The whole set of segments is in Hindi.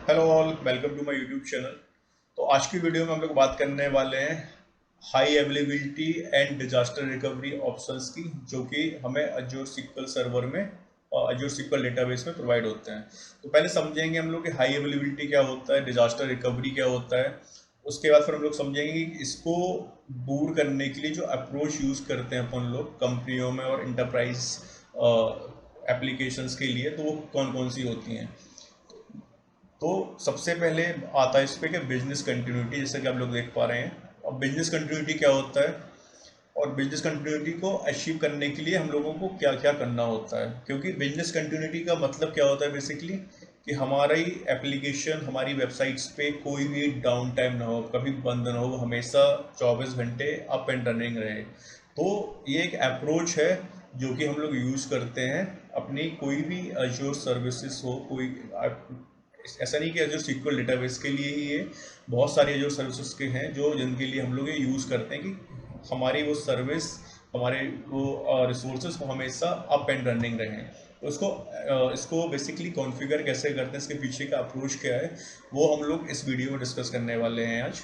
Hello all, welcome to my YouTube channel. तो आज की वीडियो में हम लोग बात करने वाले हैं high availability and disaster recovery options की, जो कि हमें अजूर सीक्वल सर्वर में और अजूर सीक्वल डेटाबेस में प्रोवाइड होते हैं। तो पहले समझेंगे हम लोग कि हाई अवेलेबिलिटी क्या होता है, डिजास्टर रिकवरी क्या होता है। उसके बाद फिर हम लोग समझेंगे कि इसको दूर करने के लिए जो अप्रोच यूज़ करते हैं अपन लोग कंपनियों में और इंटरप्राइज एप्लीकेशंस के लिए, तो वो कौन कौन सी होती हैं। तो सबसे पहले आता है इस पे कि बिजनेस कंटिन्यूटी, जैसे कि आप लोग देख पा रहे हैं। अब बिजनेस कंटिन्यूटी क्या होता है और बिजनेस कंटिन्यूटी को अचीव करने के लिए हम लोगों को क्या क्या करना होता है, क्योंकि बिजनेस कंटिन्यूटी का मतलब क्या होता है बेसिकली कि हमारी एप्लीकेशन, हमारी वेबसाइट्स पे कोई भी डाउन टाइम ना हो, कभी बंद ना हो, हमेशा 24 घंटे अप एंड रनिंग रहे। तो ये एक अप्रोच है जो कि हम लोग यूज़ करते हैं अपनी कोई भी अजूर सर्विसेज हो। कोई ऐसा नहीं कि अजूर सीक्वल डेटाबेस के लिए ही ये, बहुत सारी अजूर सर्विसेज के हैं जो जिनके लिए हम लोग ये यूज़ करते हैं कि हमारी वो सर्विस, हमारे वो रिसोर्सेज को हमेशा अप एंड रनिंग रहें। तो इसको बेसिकली कॉन्फ़िगर कैसे करते हैं, इसके पीछे का अप्रोच क्या है, वो हम लोग इस वीडियो में डिस्कस करने वाले हैं आज।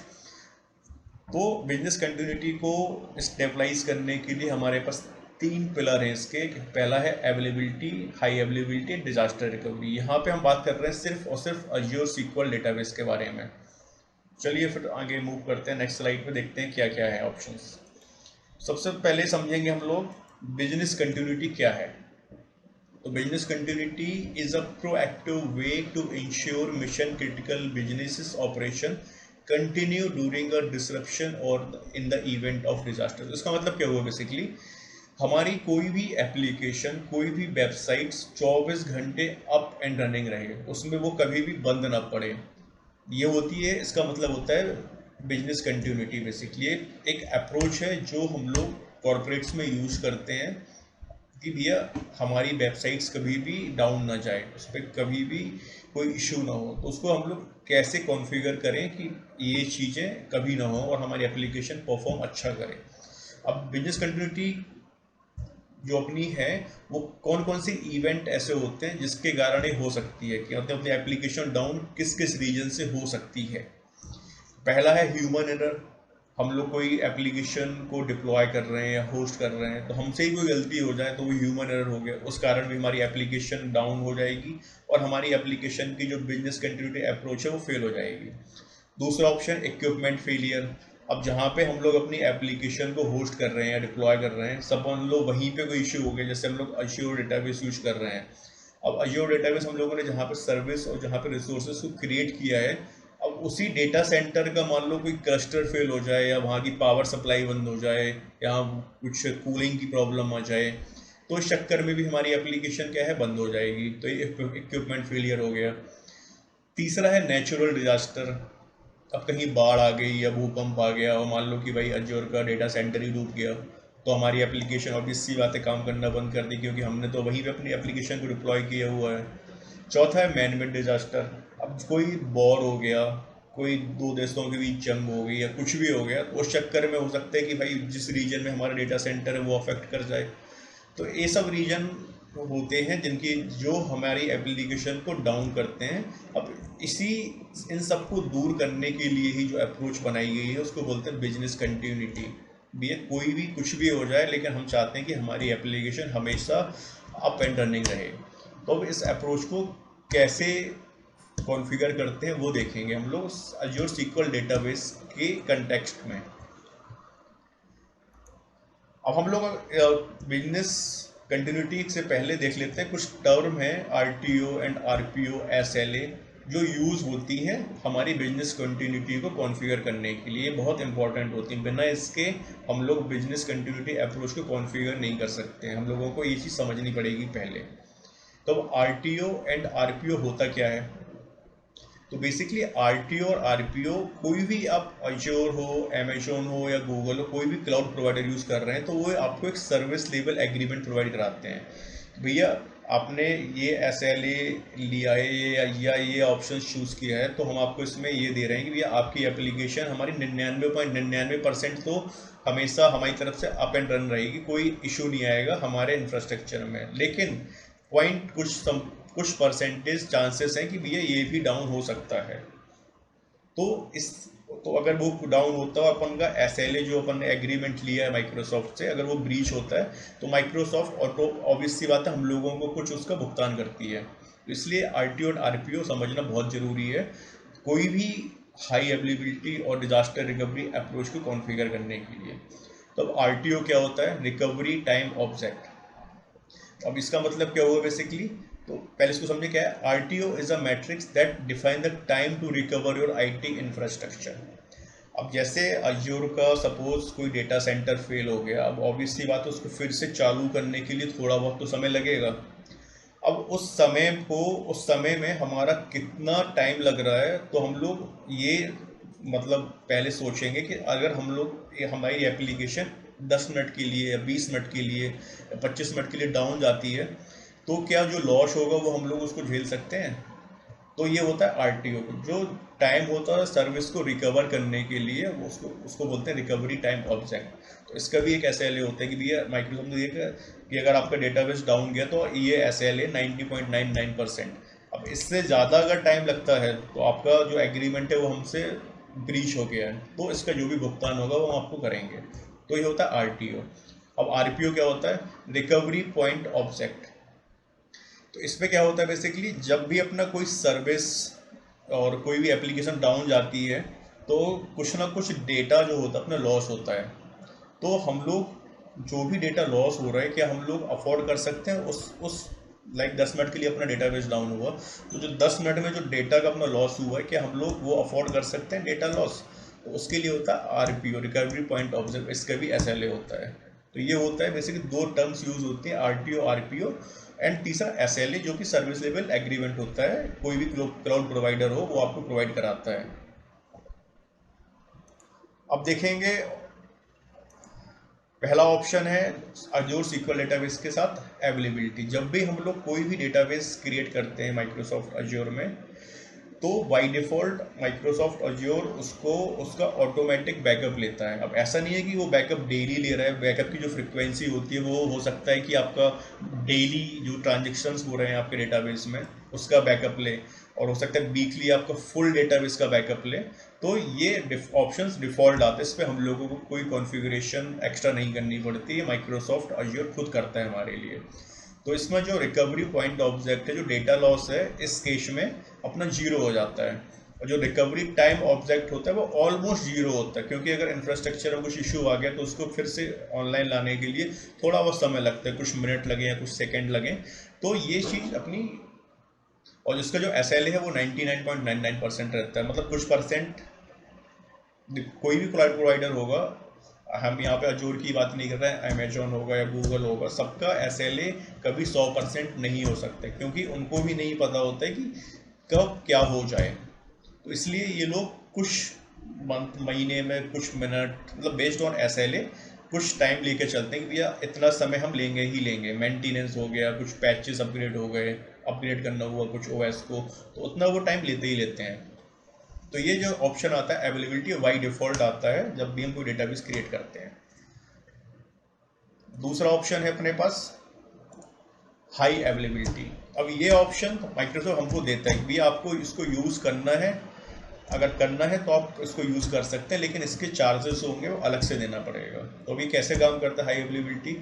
तो बिजनेस कंटिन्यूटी को स्टेबलाइज करने के लिए हमारे पास तीन पिलर हैं इसके। पहला है availability, high availability, disaster recovery. यहाँ पे हम बात कर रहे हैं सिर्फ और सिर्फ अजूर सीक्वल डेटाबेस के बारे में। चलिए फिर आगे मूव करते हैं, नेक्स्ट स्लाइड पे देखते हैं क्या क्या है ऑप्शंस। सबसे पहले समझेंगे हम लोग बिजनेस कंटिन्यूटी क्या है। तो business continuity is a proactive way to ensure mission critical business operation continue during a disruption और in the event of disaster. इसका मतलब क्या हुआ बेसिकली, हमारी कोई भी एप्लीकेशन, कोई भी वेबसाइट्स 24 घंटे अप एंड रनिंग रहे, उसमें वो कभी भी बंद ना पड़े। ये होती है, इसका मतलब होता है बिजनेस कंटिन्यूटी। बेसिकली एक अप्रोच है जो हम लोग कॉरपोरेट्स में यूज़ करते हैं कि भैया हमारी वेबसाइट्स कभी भी डाउन ना जाए, उस पर कभी भी कोई इशू ना हो। तो उसको हम लोग कैसे कॉन्फ़िगर करें कि ये चीज़ें कभी ना हो और हमारी एप्लीकेशन परफॉर्म अच्छा करे। अब बिजनेस कंटिन्यूटी जो अपनी है, वो कौन कौन से इवेंट ऐसे होते हैं जिसके कारण ये हो सकती है, कि मतलब अपनी एप्लीकेशन डाउन किस किस रीजन से हो सकती है। पहला है ह्यूमन एरर। हम लोग कोई एप्लीकेशन को डिप्लॉय कर रहे हैं या होस्ट कर रहे हैं, तो हमसे ही कोई गलती हो जाए तो वो ह्यूमन एरर हो गया, उस कारण भी हमारी एप्लीकेशन डाउन हो जाएगी और हमारी एप्लीकेशन की जो बिजनेस कंटिन्यूटी अप्रोच है वो फेल हो जाएगी। दूसरा ऑप्शन इक्विपमेंट फेलियर। अब जहाँ पे हम लोग अपनी एप्लीकेशन को होस्ट कर रहे हैं या डिप्लॉय कर रहे हैं, सब हम लोग वहीं पे कोई इश्यू हो गया, जैसे हम लोग अज्योर डेटाबेस यूज कर रहे हैं। अब अज्योर डेटाबेस हम लोगों ने जहाँ पे सर्विस और जहाँ पे रिसोर्सेज को क्रिएट किया है, अब उसी डेटा सेंटर का मान लो कोई क्लस्टर फेल हो जाए या वहाँ की पावर सप्लाई बंद हो जाए या कुछ कूलिंग की प्रॉब्लम आ जाए, तो इस चक्कर में भी हमारी एप्लीकेशन क्या है, बंद हो जाएगी। तो ये इक्विपमेंट फेलियर हो गया। तीसरा है नेचुरल डिजास्टर। अब कहीं बाढ़ आ गई या भूकंप आ गया और मान लो कि भाई अज्योर का डेटा सेंटर ही डूब गया, तो हमारी एप्लीकेशन ऑब्वियस सी बातें काम करना बंद कर दी, क्योंकि हमने तो वहीं पे अपनी एप्लीकेशन को डिप्लॉय किया हुआ है। चौथा है मैन मेड डिजास्टर। अब कोई वॉर हो गया, कोई दो देशों के बीच जंग हो गई या कुछ भी हो गया, तो उस चक्कर में हो सकता है कि भाई जिस रीजन में हमारा डेटा सेंटर है वो अफेक्ट कर जाए। तो ये सब रीजन होते हैं जिनकी जो हमारी एप्लीकेशन को डाउन करते हैं। अब इसी इन सबको दूर करने के लिए ही जो अप्रोच बनाई गई है उसको बोलते हैं बिजनेस कंटिन्यूटी। भी कोई भी कुछ भी हो जाए, लेकिन हम चाहते हैं कि हमारी एप्लीकेशन हमेशा अप एंड रनिंग रहे। तो अब इस अप्रोच को कैसे कॉन्फ़िगर करते हैं वो देखेंगे हम लोग अज्योर सीक्वल डेटाबेस के कंटेक्स्ट में। अब हम लोग बिजनेस कंटिन्यूटी से पहले देख लेते हैं कुछ टर्म है, आरटीओ एंड आरपीओ, एसएलए, जो यूज़ होती हैं हमारी बिजनेस कंटिन्यूटी को कॉन्फ़िगर करने के लिए। बहुत इंपॉर्टेंट होती हैं, बिना इसके हम लोग बिजनेस कंटिन्यूटी अप्रोच को कॉन्फ़िगर नहीं कर सकते। हम लोगों को ये चीज़ समझनी पड़ेगी पहले। तो आरटीओ एंड आरपीओ होता क्या है। तो बेसिकली आरटीओ और आरपीओ, कोई भी आप अज्योर हो, अमेजोन हो या गूगल हो, कोई भी क्लाउड प्रोवाइडर यूज़ कर रहे हैं, तो वो आपको एक सर्विस लेवल एग्रीमेंट प्रोवाइड कराते हैं। भैया आपने ये एसएलए लिया है या ये ऑप्शन चूज़ किया है, तो हम आपको इसमें ये दे रहे हैं कि भैया आपकी एप्लीकेशन हमारी 99.99% तो हमेशा हमारी तरफ से अप एंड रन रहेगी, कोई इशू नहीं आएगा हमारे इंफ्रास्ट्रक्चर में। लेकिन पॉइंट कुछ कुछ परसेंटेज चांसेस हैं कि भैया ये भी डाउन हो सकता है। तो अगर वो डाउन होता है, अपन का SLA जो अपन ने एग्रीमेंट लिया है माइक्रोसॉफ्ट से, अगर वो ब्रीच होता है तो माइक्रोसॉफ्ट ऑटो ऑब्वियस सी बात है हम लोगों को कुछ उसका भुगतान करती है। तो इसलिए RTO और RPO समझना बहुत ज़रूरी है कोई भी हाई अवेलेबिलिटी और डिजास्टर रिकवरी अप्रोच को कॉन्फ़िगर करने के लिए। तो अब RTO क्या होता है? Recovery time object. अब इसका मतलब क्या हुआ बेसिकली? तो पहले इसको समझे क्या है। RTO is a matrix that define the time to recover your IT infrastructure. अब जैसे अज्योर का सपोज कोई डेटा सेंटर फेल हो गया, अब ऑब्वियस सी बात है उसको फिर से चालू करने के लिए थोड़ा बहुत तो समय लगेगा। अब उस समय में हमारा कितना टाइम लग रहा है, तो हम लोग ये मतलब पहले सोचेंगे कि अगर हम लोग हमारी एप्लीकेशन 10 मिनट के लिए या 20 मिनट के लिए या 25 मिनट के लिए डाउन जाती है, तो क्या जो लॉस होगा वो हम लोग उसको झेल सकते हैं? तो ये होता है RTO। जो टाइम होता है सर्विस को रिकवर करने के लिए, वो उसको बोलते हैं रिकवरी टाइम ऑब्जेक्ट। तो इसका भी एक SLA होता है कि भैया माइक्रोसॉफ्ट ने ये कि अगर आपका डेटाबेस डाउन गया तो ये SLA 90.99%। अब इससे ज़्यादा अगर टाइम लगता है तो आपका जो एग्रीमेंट है वो हमसे ब्रीच हो गया है, तो इसका जो भी भुगतान होगा वो हम आपको करेंगे। तो ये होता है RTO। अब RPO क्या होता है? Recovery point object. तो इसमें क्या होता है बेसिकली, जब भी अपना कोई सर्विस और कोई भी एप्लीकेशन डाउन जाती है तो कुछ ना कुछ डेटा जो होता है अपना लॉस होता है। तो हम लोग जो भी डेटा लॉस हो रहा है, क्या हम लोग अफोर्ड कर सकते हैं उस लाइक 10 मिनट के लिए अपना डेटाबेस डाउन हुआ, तो जो 10 मिनट में जो डेटा का अपना लॉस हुआ है, क्या हम लोग वो अफोर्ड कर सकते हैं डेटा लॉस? तो उसके लिए होता है RPO, रिकवरी पॉइंट ऑब्जेक्ट। इसका भी SLA होता है। तो ये होता है बेसिकली, दो टर्म्स यूज होती हैं, RTO RPO। एंड तीसरा SLA, जो कि सर्विस लेवल एग्रीमेंट होता है, कोई भी क्लाउड प्रोवाइडर हो वो आपको प्रोवाइड कराता है। अब देखेंगे, पहला ऑप्शन है अजूर SQL डेटाबेस के साथ अवेलेबिलिटी। जब भी हम लोग कोई भी डेटाबेस क्रिएट करते हैं माइक्रोसॉफ्ट अजूर में, तो बाय डिफ़ॉल्ट माइक्रोसॉफ्ट अज्योर उसका ऑटोमेटिक बैकअप लेता है। अब ऐसा नहीं है कि वो बैकअप डेली ले रहा है, बैकअप की जो फ्रिक्वेंसी होती है वो हो सकता है कि आपका डेली जो ट्रांजेक्शन्स हो रहे हैं आपके डेटाबेस में उसका बैकअप ले, और हो सकता है वीकली आपका फुल डेटाबेस का बैकअप ले। तो ये ऑप्शंस डिफ़ॉल्ट आते हैं, इस पर हम लोगों को कोई कॉन्फ़िगरेशन एक्स्ट्रा नहीं करनी पड़ती है, माइक्रोसॉफ्ट अज्योर खुद करता है हमारे लिए। तो इसमें जो रिकवरी पॉइंट ऑब्जेक्ट है, जो डेटा लॉस है, इस केस में अपना जीरो हो जाता है। और जो रिकवरी टाइम ऑब्जेक्ट होता है वो ऑलमोस्ट जीरो होता है, क्योंकि अगर इंफ्रास्ट्रक्चर में कुछ इशू आ गया तो उसको फिर से ऑनलाइन लाने के लिए थोड़ा बहुत समय लगता है, कुछ मिनट लगे या कुछ सेकेंड लगे। तो ये चीज़ अपनी, और जिसका जो SLA है वो 99.99% रहता है। मतलब कुछ परसेंट कोई भी क्लाउड प्रोवाइडर होगा, हम यहाँ पे अजूर की बात नहीं कर रहे हैं, अमेजोन होगा या गूगल होगा, सबका SLA कभी 100% नहीं हो सकता, क्योंकि उनको भी नहीं पता होता है कि कब क्या हो जाए। तो इसलिए ये लोग कुछ महीने में, कुछ मिनट, मतलब बेस्ड ऑन SLA कुछ टाइम लेके चलते हैं कि भैया इतना समय हम लेंगे ही लेंगे। मेंटेनेंस हो गया, कुछ पैचेस अपग्रेड हो गए, अपग्रेड करना हुआ कुछ OS को, तो उतना वो टाइम लेते ही लेते हैं। तो ये जो ऑप्शन आता है अवेलेबिलिटी, बाई डिफॉल्ट आता है जब भी हम कोई डेटाबेस क्रिएट करते हैं। दूसरा ऑप्शन है अपने पास हाई अवेलेबिलिटी। अब ये ऑप्शन माइक्रोसॉफ्ट हमको देता है कि आपको इसको यूज़ करना है, अगर करना है तो आप इसको यूज़ कर सकते हैं, लेकिन इसके चार्जेस होंगे वो अलग से देना पड़ेगा। तो अभी कैसे काम करता है हाई अवेलेबिलिटी?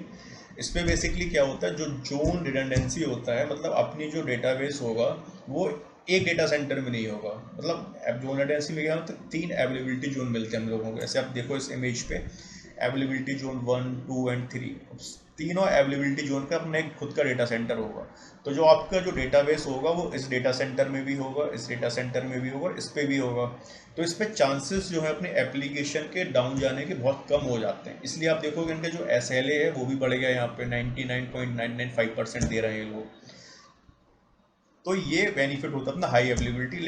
इस पर बेसिकली क्या होता है, जो जोन रिडंडेंसी होता है, मतलब अपनी जो डेटाबेस होगा वो एक डेटा सेंटर में नहीं होगा। मतलब जोन रिडंडेंसी में क्या होता है, 3 अवेलेबिलिटी जोन मिलते हैं हम लोगों को। ऐसे आप देखो इस इमेज पे, अवेलेबिलिटी जोन 1, 2 एंड 3, तीनों अवेलेबिलिटी जोन का अपना एक खुद का डेटा सेंटर होगा। तो जो आपका जो डेटाबेस होगा वो इस डेटा सेंटर में भी होगा, इस डेटा सेंटर में भी होगा, इस पे भी होगा। तो इस पे चांसेस जो है अपने एप्लीकेशन के डाउन जाने के बहुत कम हो जाते हैं। इसलिए आप देखोगे इनका जो SLA है वो भी बढ़ गया, यहाँ पे 99.995% दे रहे हैं ये लोग। तो ये बेनिफिट होता है अपना हाई अवेलेबिलिटी,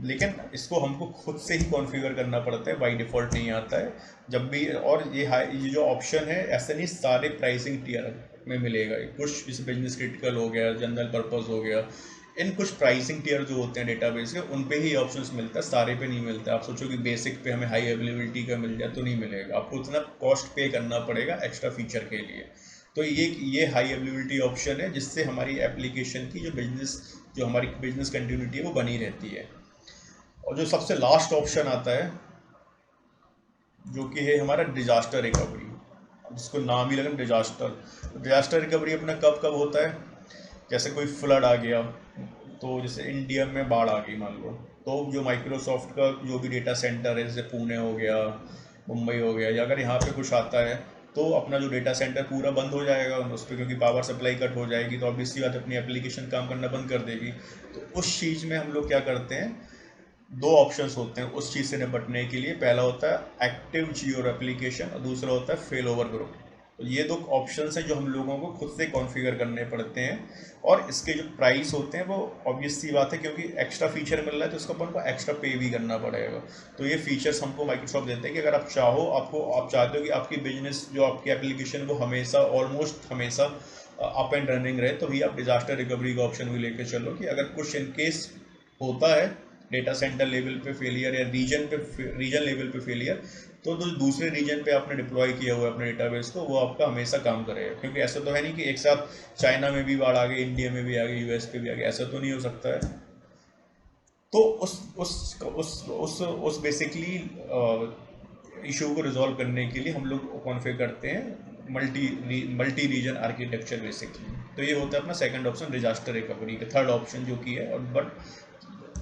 लेकिन इसको हमको खुद से ही कॉन्फ़िगर करना पड़ता है, बाय डिफ़ॉल्ट नहीं आता है जब भी। और ये जो ऑप्शन है ऐसे नहीं सारे प्राइसिंग टियर में मिलेगा। कुछ जैसे बिजनेस क्रिटिकल हो गया, जनरल पर्पस हो गया, इन कुछ प्राइसिंग टियर जो होते हैं डेटाबेस के, उन पे ही ऑप्शंस मिलता है, सारे पे नहीं मिलता। आप सोचो कि बेसिक पे हमें हाई अवेलेबिलिटी का मिल जाए तो नहीं मिलेगा, आपको उतना कॉस्ट पे करना पड़ेगा एक्स्ट्रा फीचर के लिए। तो ये हाई अवेलेबिलिटी ऑप्शन है जिससे हमारी एप्लीकेशन की जो बिजनेस जो हमारी बिजनेस कंटिन्यूटी है वो बनी रहती है। और जो सबसे लास्ट ऑप्शन आता है जो कि है हमारा डिजास्टर रिकवरी, जिसको नाम ही लगा डिजास्टर। डिजास्टर रिकवरी अपना कब कब होता है, जैसे कोई फ्लड आ गया, तो जैसे इंडिया में बाढ़ आ गई मान लो, तो जो माइक्रोसॉफ्ट का जो भी डेटा सेंटर है, जैसे पुणे हो गया, मुंबई हो गया, या अगर यहाँ पे कुछ आता है तो अपना जो डेटा सेंटर पूरा बंद हो जाएगा उस पर, क्योंकि पावर सप्लाई कट हो जाएगी तो ऑब्वियसली बात अपनी एप्लीकेशन काम करना बंद कर देगी। तो उस चीज़ में हम लोग क्या करते हैं, दो ऑप्शंस होते हैं उस चीज़ से निपटने के लिए। पहला होता है एक्टिव जियो एप्लीकेशन और दूसरा होता है फेल ओवर ग्रुप। तो ये दो ऑप्शंस हैं जो हम लोगों को खुद से कॉन्फ़िगर करने पड़ते हैं, और इसके जो प्राइस होते हैं वो ऑब्वियस सी बात है, क्योंकि एक्स्ट्रा फीचर मिल रहा है तो इसको अपन को एक्स्ट्रा पे भी करना पड़ेगा। तो ये फीचर्स हमको माइक्रोसॉफ्ट देते हैं कि अगर आप चाहो, आप चाहते हो कि आपकी बिजनेस जो आपकी एप्लीकेशन वो हमेशा ऑलमोस्ट हमेशा अप एंड रनिंग रहे, तो भी आप डिजास्टर रिकवरी का ऑप्शन भी लेके चलो कि अगर कुछ इनकेस होता है डेटा सेंटर लेवल पे फेलियर या रीजन लेवल पे फेलियर, तो दूसरे रीजन पे आपने डिप्लॉय किया हुआ है अपने डेटाबेस को, वो आपका हमेशा काम करेगा। क्योंकि ऐसा तो है नहीं कि एक साथ चाइना में भी बाढ़ आ गई, इंडिया में भी आ गई, यूएस पे भी आ गई, ऐसा तो नहीं हो सकता है। तो उस बेसिकली इशू को रिजॉल्व करने के लिए हम लोग कॉन्फ़िगर करते हैं मल्टी रीजन आर्किटेक्चर बेसिकली। तो ये होता है अपना सेकंड ऑप्शन डिजास्टर रिकवरी का। थर्ड ऑप्शन जो की है, और बट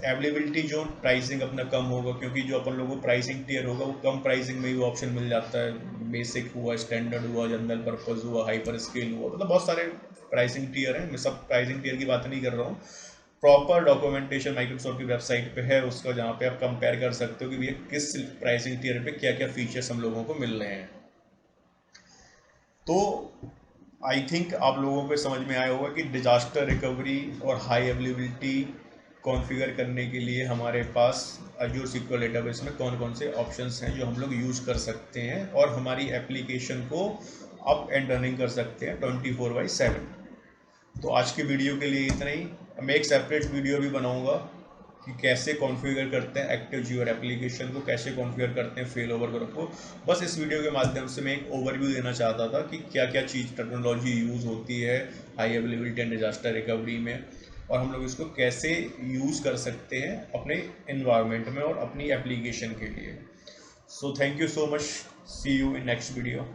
अवेलेबिलिटी जो प्राइसिंग अपना कम होगा, क्योंकि जो अपन लोगों को प्राइसिंग टियर होगा वो कम प्राइसिंग में ही वो ऑप्शन मिल जाता है। बेसिक हुआ, स्टैंडर्ड हुआ, जनरल पर्पस हुआ, हाइपर स्केल हुआ, मतलब बहुत सारे प्राइसिंग टियर हैं। मैं सब प्राइसिंग टियर की बात नहीं कर रहा हूँ। प्रॉपर डॉक्यूमेंटेशन माइक्रोसॉफ्ट की वेबसाइट पे है उसका, जहाँ पे आप कंपेयर कर सकते हो कि भैया किस प्राइसिंग टियर पे क्या क्या फीचर्स हम लोगों को मिल रहे हैं। तो आई थिंक आप लोगों को समझ में आया होगा कि डिजास्टर रिकवरी और हाई अवेलेबिलिटी कॉन्फ़िगर करने के लिए हमारे पास अजूर SQL डेटाबेस में कौन कौन से ऑप्शंस हैं जो हम लोग यूज़ कर सकते हैं और हमारी एप्लीकेशन को अप एंड रनिंग कर सकते हैं 24/7। तो आज की वीडियो के लिए इतना ही। मैं एक सेपरेट वीडियो भी बनाऊंगा कि कैसे कॉन्फ़िगर करते हैं एक्टिव जियो एप्लीकेशन को, कैसे कॉन्फ़िगर करते हैं फेल ओवर ग्रुप को। बस इस वीडियो के माध्यम से मैं एक ओवरव्यू देना चाहता था कि क्या क्या चीज़ टेक्नोलॉजी यूज़ होती है high availability and disaster recovery में, और हम लोग इसको कैसे यूज़ कर सकते हैं अपने इन्वायरमेंट में और अपनी एप्लीकेशन के लिए। So thank you so much, see you in next video.